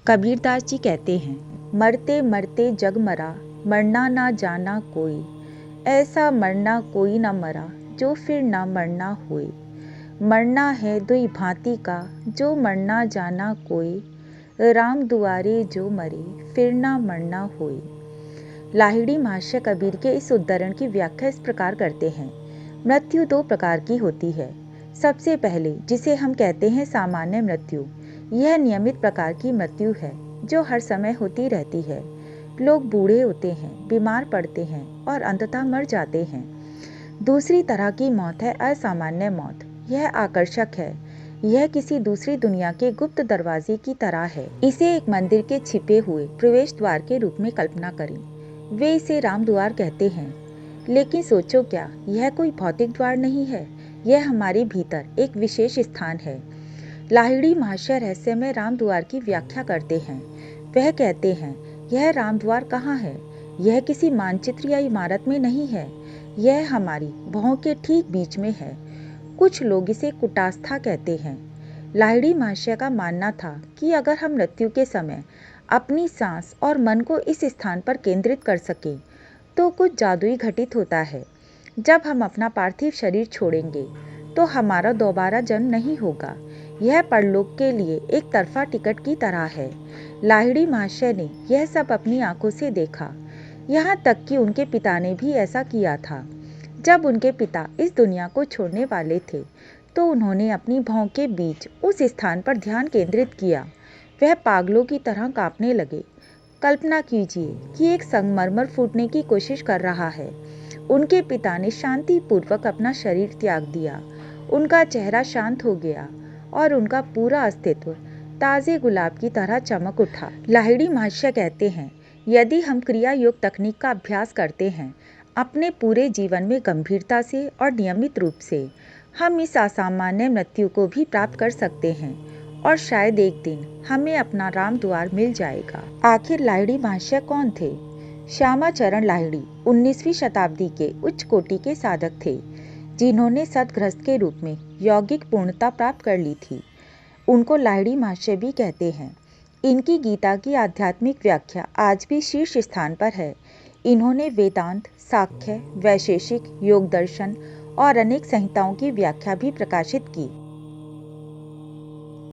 कबीरदास जी कहते हैं, मरते मरते जग मरा, मरना ना जाना कोई, ऐसा मरना कोई ना मरा, जो फिर ना मरना होए। मरना है दुई भांति का, जो मरना जाना कोई, राम दुआरे जो मरे, फिर ना मरना होए। लाहिड़ी महाशय कबीर के इस उद्धरण की व्याख्या इस प्रकार करते हैं। मृत्यु दो प्रकार की होती है। सबसे पहले जिसे हम कहते हैं सामान्य मृत्यु, यह नियमित प्रकार की मृत्यु है जो हर समय होती रहती है। लोग बूढ़े होते हैं, बीमार पड़ते हैं और अंततः मर जाते हैं। दूसरी तरह की मौत है असामान्य मौत। यह आकर्षक है। यह किसी दूसरी दुनिया के गुप्त दरवाजे की तरह है। इसे एक मंदिर के छिपे हुए प्रवेश द्वार के रूप में कल्पना करें। वे इसे राम द्वार कहते हैं। लेकिन सोचो क्या, यह कोई भौतिक द्वार नहीं है। यह हमारे भीतर एक विशेष स्थान है। लाहिड़ी महाशय रहस्यमय राम द्वार की व्याख्या करते हैं। वह कहते हैं, यह राम द्वार कहाँ है? यह किसी मानचित्र या इमारत में नहीं है। यह हमारी भौं के ठीक बीच में है। कुछ लोग इसे कुटास्था कहते हैं। लाहिड़ी महाशय का मानना था कि अगर हम मृत्यु के समय अपनी सांस और मन को इस स्थान पर केंद्रित कर सके तो कुछ जादुई घटित होता है। जब हम अपना पार्थिव शरीर छोड़ेंगे तो हमारा दोबारा जन्म नहीं होगा। यह परलोक के लिए एक तरफा टिकट की तरह है। लाहिड़ी महाशय ने यह सब अपनी आंखों से देखा। यहाँ तक कि उनके पिता ने भी ऐसा किया था। जब उनके पिता इस दुनिया को छोड़ने वाले थे तो उन्होंने अपनी भौं के बीच उस स्थान पर ध्यान केंद्रित किया। वह पागलों की तरह कांपने लगे। कल्पना कीजिए कि एक संगमरमर फूटने की कोशिश कर रहा है। उनके पिता ने शांतिपूर्वक अपना शरीर त्याग दिया। उनका चेहरा शांत हो गया और उनका पूरा अस्तित्व ताजे गुलाब की तरह चमक उठा। लाहिड़ी महाशय कहते हैं, यदि हम क्रिया योग तकनीक का अभ्यास करते हैं अपने पूरे जीवन में गंभीरता से और नियमित रूप से, हम इस असामान्य मृत्यु को भी प्राप्त कर सकते हैं और शायद एक दिन हमें अपना राम द्वार मिल जाएगा। आखिर लाहिड़ी महाशय कौन थे? श्यामाचरण लाहिड़ी 19वीं शताब्दी के उच्च कोटि के साधक थे, जिन्होंने सद्गृहस्थ के रूप में यौगिक पूर्णता प्राप्त कर ली थी। उनको लाहिड़ी महाशय भी कहते हैं। इनकी गीता की आध्यात्मिक व्याख्या आज भी शीर्ष स्थान पर है। इन्होंने वेदांत, सांख्य, वैशेषिक, योग दर्शन और अनेक संहिताओं की व्याख्या भी प्रकाशित की।